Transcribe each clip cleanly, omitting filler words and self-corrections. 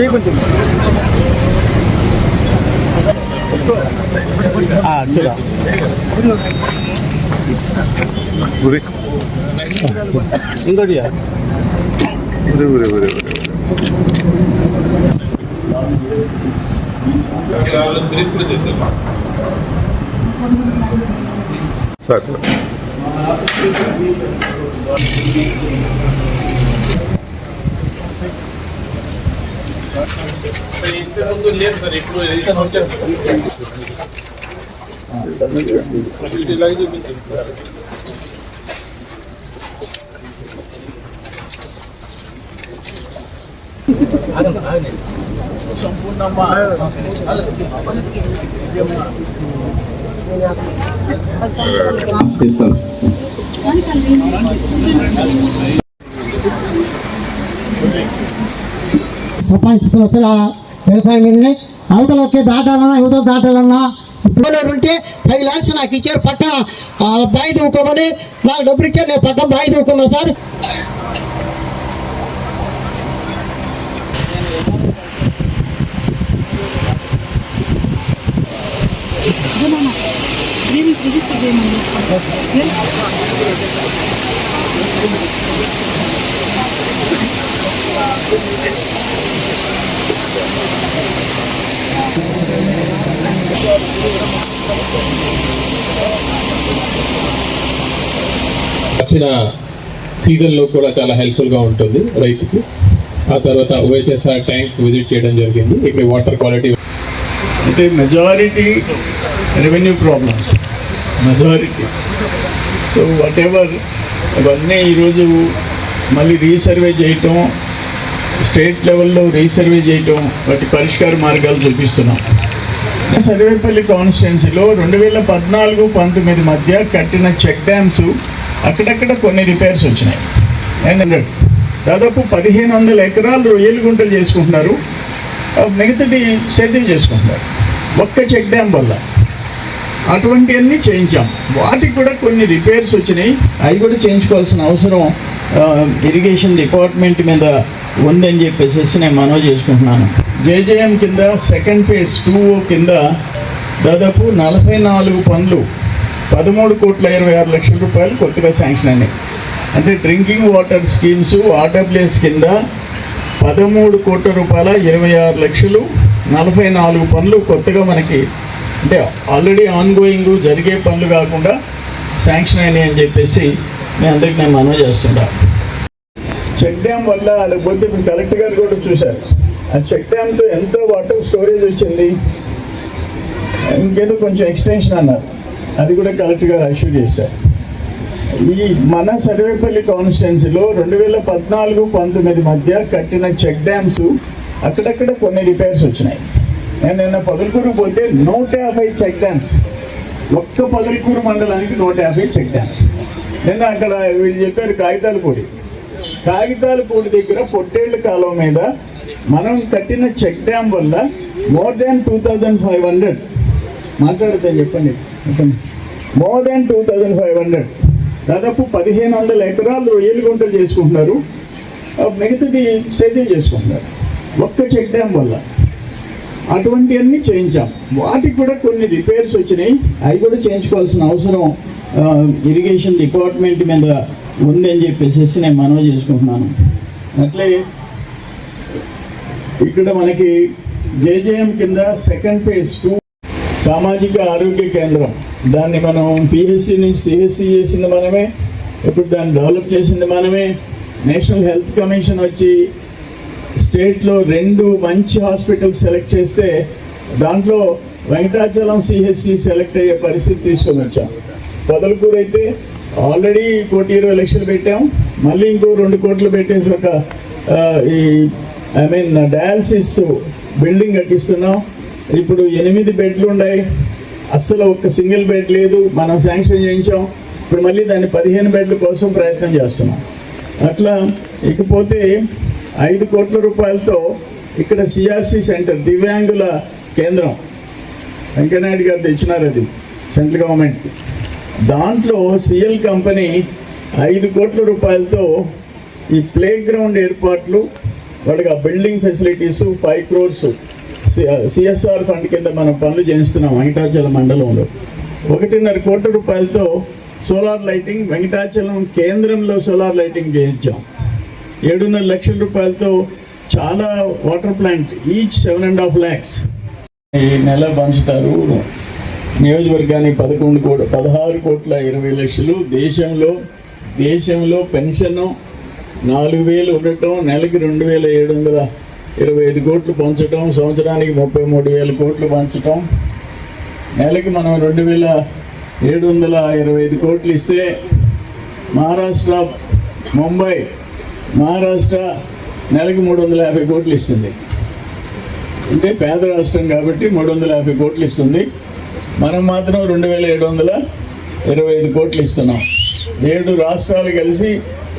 ఇంకోటి sir sir ఇంతకుముందు లేదు సార్, ఇప్పుడు రీసెంట్ వచ్చారు ఇలాగే చూపించారు. సర్పంచ్ సంవత్సరాల వ్యవసాయం మీదనే అవతలకి దాటాలన్నా యువతలు దాటాలన్నా ఇప్పుడు ఉంటే 5 lakhs నాకు ఇచ్చారు, పక్క బాయి దూకోమని నాకు డబ్బులు ఇచ్చారు, నేను పక్క బాయి దూకున్నా సార్. వచ్చిన సీజన్లో కూడా చాలా హెల్ప్ఫుల్గా ఉంటుంది రైతుకి. ఆ తర్వాత OHSR ట్యాంక్ విజిట్ చేయడం జరిగింది. ఇక్కడ వాటర్ క్వాలిటీ అయితే majority revenue problems majority. So what ever అవన్నీ ఈరోజు మళ్ళీ రీసర్వే చేయటం, స్టేట్ లెవెల్లో రీసర్వే చేయటం, వాటి పరిష్కార మార్గాలు చూపిస్తున్నాం. సర్వేపల్లి కాన్స్టిట్యున్సీలో 2014-19 మధ్య కట్టిన చెక్ డ్యామ్స్ అక్కడక్కడ కొన్ని రిపేర్స్ వచ్చినాయి. 900 దాదాపు 1500 ఎకరాలు రొయ్యలు గుంటలు చేసుకుంటున్నారు, మిగతాది సేద్యం చేసుకుంటున్నారు ఒక్క చెక్ డ్యామ్ వల్ల. అటువంటివన్నీ చేయించాం. వాటికి కూడా కొన్ని రిపేర్స్ వచ్చినాయి, అవి కూడా చేయించుకోవాల్సిన అవసరం ఇరిగేషన్ డిపార్ట్మెంట్ మీద ఉందని చెప్పేసి నేను మనవి చేసుకుంటున్నాను. JJM కింద సెకండ్ ఫేజ్ 2 కింద దాదాపు 44 పనులు 13,26,00,000 రూపాయలు కొత్తగా శాంక్షన్ అయినాయి. అంటే డ్రింకింగ్ వాటర్ స్కీమ్స్ RWS కింద 13,26,00,000 44 పనులు కొత్తగా మనకి, అంటే ఆల్రెడీ ఆన్గోయింగ్ జరిగే పనులు కాకుండా శాంక్షన్ అయినాయి అని చెప్పేసి నేను అందరికీ నేను మనవి చేస్తున్నా. చెక్ డ్యామ్ వల్ల పోతే ఇప్పుడు కలెక్టర్ గారు కూడా చూశారు, ఆ చెక్ డ్యామ్తో ఎంత వాటర్ స్టోరేజ్ వచ్చింది, ఇంకేదో కొంచెం ఎక్స్టెన్షన్ అన్నారు, అది కూడా కలెక్టర్ గారు అష్యూర్ చేశారు. ఈ మన సర్వేపల్లి కాన్స్టిట్యున్సీలో 2014-19 మధ్య కట్టిన చెక్ డ్యామ్స్ అక్కడక్కడ కొన్ని రిపేర్స్ వచ్చినాయి. నేను నిన్న పొదలకూరు పోతే 150 చెక్ డ్యామ్స్, ఒక్క పొదలకూరు మండలానికి 150 చెక్ డ్యామ్స్. నిన్న అక్కడ వీళ్ళు చెప్పారు కాగితాలపూడి దగ్గర పొట్టేళ్ల కాలువ మీద మనం కట్టిన చెక్ డ్యామ్ వల్ల మోర్ దాన్ 2500 మాట్లాడితే చెప్పండి మోర్ దాన్ 2500 దాదాపు 1500 ఎకరాలు రొయ్యలు గుంటలు చేసుకుంటున్నారు, మిగతాది సేద్యం చేసుకుంటున్నారు ఒక్క చెక్ డ్యామ్ వల్ల. అటువంటివన్నీ చేయించాం. వాటికి కూడా కొన్ని రిపేర్స్ వచ్చినాయి, అవి కూడా చేయించుకోవాల్సిన అవసరం ఇరిగేషన్ డిపార్ట్మెంట్ మీద ఉందని చెప్పేసి నేను మనవి చేసుకుంటున్నాను. అట్లే ఇక్కడ మనకి JJM కింద సెకండ్ ఫేజ్ 2 సామాజిక ఆరోగ్య కేంద్రం, దాన్ని మనం PHC నుంచి CHC చేసింది మనమే, ఇప్పుడు దాన్ని డెవలప్ చేసింది మనమే. నేషనల్ హెల్త్ కమిషన్ వచ్చి స్టేట్లో 2 మంచి హాస్పిటల్స్ సెలెక్ట్ చేస్తే దాంట్లో వెంకటాచలం CHC సెలెక్ట్ అయ్యే పరిస్థితి తీసుకొని వచ్చాం. పొదలకూరు అయితే ఆల్రెడీ 1,20,00,000 పెట్టాం, మళ్ళీ ఇంకో 2 కోట్లు పెట్టేసి ఒక డయాలసిస్ బిల్డింగ్ కట్టిస్తున్నాం. ఇప్పుడు 8 బెడ్లు ఉన్నాయి, అస్సలు ఒక్క సింగిల్ బెడ్ లేదు, మనం శాంక్షన్ చేయించాం. ఇప్పుడు మళ్ళీ దాన్ని 15 బెడ్ల కోసం ప్రయత్నం చేస్తున్నాం. అట్లా ఇకపోతే 5 కోట్ల రూపాయలతో ఇక్కడ సిఆర్సి సెంటర్ దివ్యాంగుల కేంద్రం వెంకయ్యనాయుడు గారు తెచ్చినారు, అది సెంట్రల్ గవర్నమెంట్కి. దాంట్లో సిఎల్ కంపెనీ 5 కోట్ల రూపాయలతో ఈ ప్లే గ్రౌండ్ ఏర్పాట్లు, వాళ్ళకి ఆ building facilities 5 crores CSR fund కింద మనం పనులు చేస్తున్నాం వెంకటాచలం మండలంలో. 1.5 కోట్ల రూపాయలతో సోలార్ లైటింగ్, వెంకటాచలం కేంద్రంలో సోలార్ లైటింగ్ చేయించాం. 7.5 లక్షల రూపాయలతో చాలా వాటర్ ప్లాంట్, ఈచ్ 7.5 lakhs ఈ నెల పంచుతారు. నియోజకవర్గానికి 16 కోట్ల 20 లక్షలు. దేశంలో పెన్షన్ 4,000 ఉండటం, నెలకి 2,725 కోట్లు పంచటం, సంవత్సరానికి 33,000 కోట్లు పంచటం, నెలకి మనం 2,725 కోట్లు ఇస్తే మహారాష్ట్ర, ముంబై, మహారాష్ట్ర నెలకి 350 కోట్లు ఇస్తుంది. అంటే పేద రాష్ట్రం కాబట్టి 350 కోట్లు ఇస్తుంది. మనం మాత్రం 2,725 కోట్లు ఇస్తున్నాం. 7 రాష్ట్రాలు కలిసి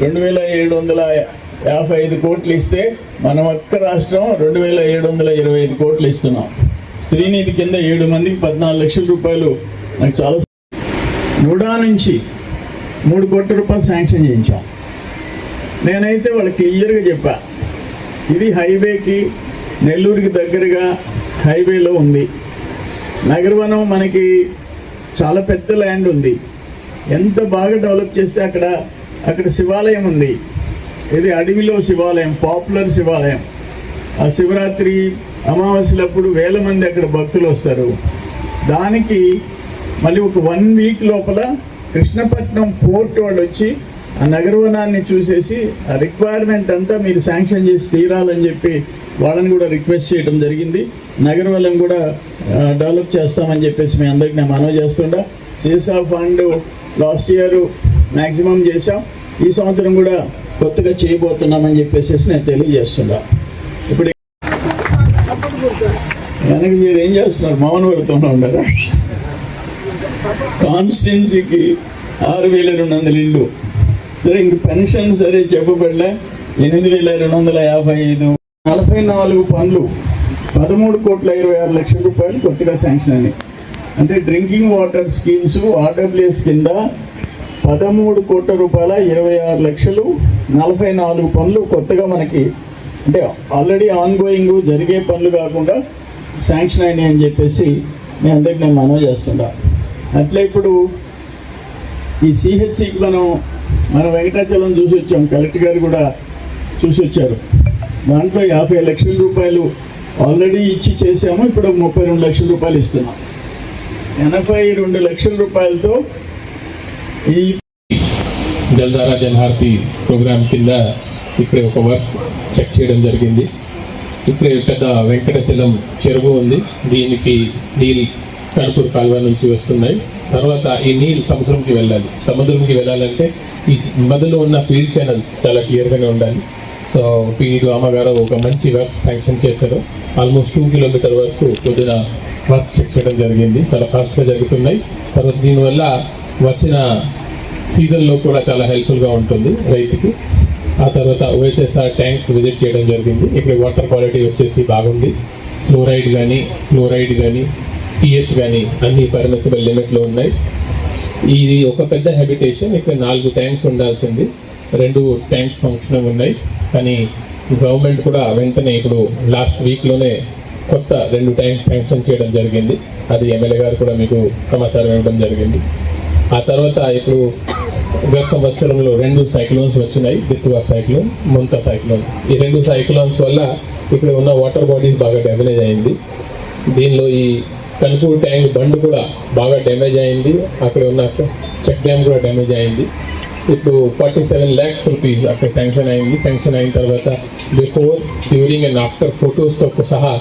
2,755 కోట్లు ఇస్తే మనం ఒక్క రాష్ట్రం 2,725 కోట్లు ఇస్తున్నాం. స్త్రీనిధి కింద 7 మందికి 14 లక్షల రూపాయలు. నాకు చాలా నుడా నుంచి 3 కోట్ల రూపాయలు శాంక్షన్ చేయించాం. నేనైతే వాళ్ళకి క్లియర్గా చెప్పా, ఇది హైవేకి, నెల్లూరుకి దగ్గరగా హైవేలో ఉంది. నగరవనం మనకి చాలా పెద్ద ల్యాండ్ ఉంది. ఎంత బాగా డెవలప్ చేస్తే అక్కడ శివాలయం ఉంది. ఇది అడవిలో శివాలయం, పాపులర్ శివాలయం. ఆ శివరాత్రి అమావాస్యలప్పుడు 1000 మంది అక్కడ భక్తులు వస్తారు. దానికి మళ్ళీ ఒక 1 week లోపల కృష్ణపట్నం పోర్ట్ వాళ్ళు వచ్చి ఆ నగరవనాన్ని చూసేసి ఆ రిక్వైర్మెంట్ అంతా మీరు శాంక్షన్ చేసి తీరాలని చెప్పి వాళ్ళని కూడా రిక్వెస్ట్ చేయడం జరిగింది. నగరవనం కూడా డెవలప్ చేస్తామని చెప్పేసి మీ అందరికి నేను మనవి చేస్తుండా. సీసా ఫండ్ లాస్ట్ ఇయర్ మ్యాక్సిమం చేసాం, ఈ సంవత్సరం కూడా కొత్తగా చేయబోతున్నామని చెప్పేసి నేను తెలియజేస్తున్నా. ఇప్పుడు వెనక మీరు ఏం చేస్తున్నారు, మౌనవ్రతంలో ఉండరా? కాన్స్టిట్యున్సీకి 6,200 ఇళ్ళు. సరే, ఇంక పెన్షన్ సరే చెప్పబడలే, 8,255. 44 పనులు 13 కోట్ల 26 లక్షల రూపాయలు కొత్తగా శాంక్షన్ అని. అంటే డ్రింకింగ్ వాటర్ స్కీమ్స్ ఆర్డబ్ల్యూఎస్ కింద 13 కోట్ల రూపాయల 26 లక్షలు, 44 పనులు కొత్తగా మనకి, అంటే ఆల్రెడీ ఆన్గోయింగ్ జరిగే పనులు కాకుండా శాంక్షన్ అయినాయి అని చెప్పేసి నేను అందరికి నేను మనవి చేస్తున్నా. అట్లా ఇప్పుడు ఈ సిహెచ్సికి మనం వెంకటాచలం చూసి వచ్చాం, కలెక్టర్ గారు కూడా చూసి వచ్చారు. దాంట్లో 50 లక్షల రూపాయలు ఆల్రెడీ ఇచ్చి చేసాము. ఇప్పుడు 32 లక్షల రూపాయలు ఇస్తున్నాం. 82 లక్షల రూపాయలతో ఈ జల్ధారా జలహారతి ప్రోగ్రామ్ కింద ఇక్కడ ఒక వర్క్ చెక్ చేయడం జరిగింది. ఇక్కడ పెద్ద వెంకటాచలం చెరువు ఉంది, దీనికి నీళ్ళు కనుపూరు కాలువ నుంచి వస్తున్నాయి. తర్వాత ఈ నీళ్ళు సముద్రంకి వెళ్ళాలంటే ఈ మధ్యలో ఉన్న ఫీల్డ్ ఛానల్స్ చాలా క్లియర్గానే ఉండాలి. సో పీడు అమ్మగారు ఒక మంచి వర్క్ శాంక్షన్ చేశారు. ఆల్మోస్ట్ 2 కిలోమీటర్ వరకు పొద్దున వర్క్ చెక్ చేయడం జరిగింది. చాలా ఫాస్ట్గా జరుగుతున్నాయి. తర్వాత దీనివల్ల వచ్చిన సీజన్లో కూడా చాలా హెల్ప్ఫుల్గా ఉంటుంది రైతుకి. ఆ తర్వాత OHSR ట్యాంక్ విజిట్ చేయడం జరిగింది. ఇక్కడ వాటర్ క్వాలిటీ వచ్చేసి బాగుంది. ఫ్లోరైడ్ కానీ pH కానీ అన్ని పర్మిసిబుల్ లిమిట్లో ఉన్నాయి. ఇది ఒక పెద్ద హ్యాబిటేషన్. ఇక్కడ 4 ట్యాంక్స్ ఉండాల్సింది, 2 ట్యాంక్స్ ఫంక్షనింగ్ ఉన్నాయి. కానీ గవర్నమెంట్ కూడా వెంటనే ఇప్పుడు లాస్ట్ వీక్లోనే కొత్త 2 ట్యాంక్స్ శాంక్షన్ చేయడం జరిగింది. అది ఎమ్మెల్యే గారు కూడా మీకు సమాచారం ఇవ్వడం జరిగింది. ఆ తర్వాత ఇప్పుడు గత సంవత్సరంలో 2 సైక్లోన్స్ వచ్చినాయి, దిత్వా సైక్లోన్, ముంతా సైక్లోన్. ఈ 2 సైక్లోన్స్ వల్ల ఇక్కడ ఉన్న వాటర్ బాడీస్ బాగా డ్యామేజ్ అయింది. దీనిలో ఈ కనుపూరు ట్యాంక్ బండ్ కూడా బాగా డ్యామేజ్ అయింది. అక్కడ ఉన్న చెక్ డ్యామ్ కూడా డ్యామేజ్ అయింది. ఇప్పుడు 47 lakhs rupees అక్కడ శాంక్షన్ అయింది. శాంక్షన్ అయిన తర్వాత బిఫోర్, డ్యూరింగ్ అండ్ ఆఫ్టర్ ఫొటోస్తో సహా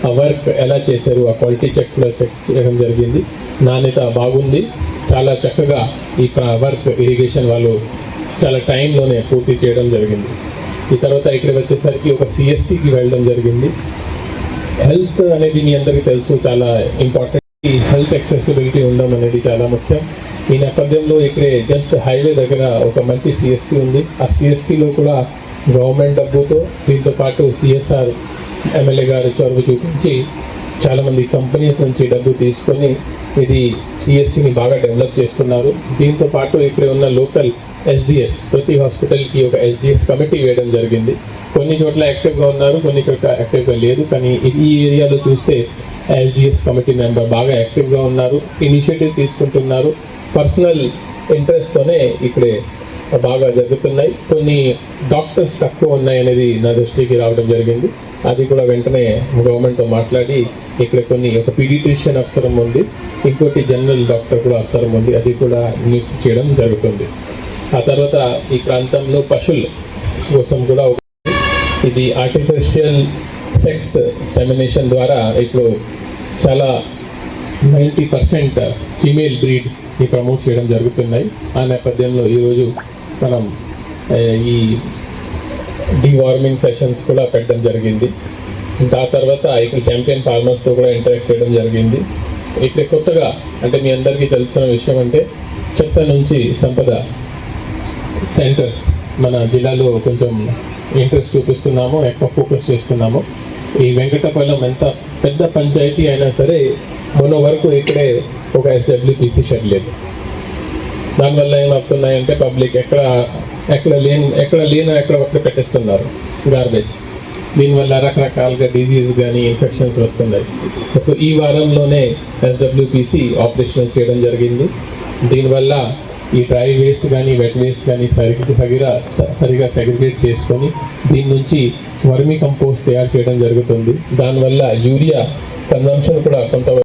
ఆ వర్క్ ఎలా చేశారు, ఆ క్వాలిటీ చెక్ కూడా చెక్ చేయడం జరిగింది. నాణ్యత బాగుంది. చాలా చక్కగా ఈ వర్క్ ఇరిగేషన్ వాళ్ళు చాలా టైంలోనే పూర్తి చేయడం జరిగింది. ఈ తర్వాత ఇక్కడికి వచ్చేసరికి ఒక CSCకి వెళ్ళడం జరిగింది. హెల్త్ అనేది మీ అందరికీ తెలుసు చాలా ఇంపార్టెంట్. ఈ హెల్త్ యాక్సెసిబిలిటీ ఉండడం అనేది చాలా ముఖ్యం. ఈ నేపథ్యంలో ఇక్కడే జస్ట్ హైవే దగ్గర ఒక మంచి CSC ఉంది. ఆ CSCలో కూడా గవర్నమెంట్ డబ్బుతో దీంతో పాటు CSR ఎమ్మెల్యే గారు చొరవ చూపించి చాలామంది కంపెనీస్ నుంచి డబ్బు తీసుకొని ఇది సిఎస్సిని బాగా డెవలప్ చేస్తున్నారు. దీంతో పాటు ఇక్కడ ఉన్న లోకల్ ఎస్డిఎస్, ప్రతి హాస్పిటల్కి ఒక ఎస్డిఎస్ కమిటీ వేయడం జరిగింది. కొన్ని చోట్ల యాక్టివ్గా ఉన్నారు, కొన్ని చోట్ల యాక్టివ్గా లేదు. కానీ ఈ ఏరియాలో చూస్తే ఎస్డిఎస్ కమిటీ మెంబర్ బాగా యాక్టివ్గా ఉన్నారు, ఇనిషియేటివ్ తీసుకుంటున్నారు. పర్సనల్ ఇంట్రెస్ట్తోనే ఇక్కడే బాగా జరుగుతున్నాయి. కొన్ని డాక్టర్స్ తక్కువ ఉన్నాయి అనేది నా దృష్టికి రావడం జరిగింది. అది కూడా వెంటనే గవర్నమెంట్తో మాట్లాడి ఇక్కడ ఒక పీడియాట్రిషియన్ అవసరం ఉంది, ఇంకోటి జనరల్ డాక్టర్ కూడా అవసరం ఉంది, అది కూడా నియుక్తి చేయడం జరుగుతుంది. ఆ తర్వాత ఈ ప్రాంతంలో పశువుల కోసం కూడా ఇది ఆర్టిఫిషియల్ సెక్స్ సెమినేషన్ ద్వారా ఇప్పుడు చాలా 90% ఫీమేల్ బ్రీడ్ని ప్రమోట్ చేయడం జరుగుతున్నాయి. ఆ నేపథ్యంలో ఈరోజు మనం ఈ డీవార్మింగ్ సెషన్స్ కూడా పెట్టడం జరిగింది. ఆ తర్వాత ఇక్కడ ఛాంపియన్ ఫార్మర్స్తో కూడా ఇంటరాక్ట్ చేయడం జరిగింది. ఇక్కడ కొత్తగా అంటే మీ అందరికీ తెలిసిన విషయం అంటే చెత్త నుంచి సంపద సెంటర్స్ మన జిల్లాలో కొంచెం ఇంట్రెస్ట్ చూపిస్తున్నాము, ఎక్కువ ఫోకస్ చేస్తున్నాము. ఈ వెంకటపాలెం ఎంత పెద్ద పంచాయతీ అయినా సరే మొన్న వరకు ఇక్కడే ఒక ఎస్డబ్ల్యూపీసీ షెడ్ లేదు. దానివల్ల ఏమవుతున్నాయంటే పబ్లిక్ ఎక్కడ పెట్టేస్తున్నారు గార్బేజ్. దీనివల్ల రకరకాలుగా డిజీజ్ కానీ ఇన్ఫెక్షన్స్ వస్తున్నాయి. ఇప్పుడు ఈ వారంలోనే ఎస్డబ్ల్యూపీసీ ఆపరేషన్ చేయడం జరిగింది. దీనివల్ల ఈ డ్రై వేస్ట్ కానీ వెట్ వేస్ట్ కానీ సరిగా సెగ్రిగేట్ చేసుకొని దీని నుంచి వర్మీ కంపోస్ట్ తయారు చేయడం జరుగుతుంది. దానివల్ల యూరియా కన్జంప్షన్ కూడా కొంత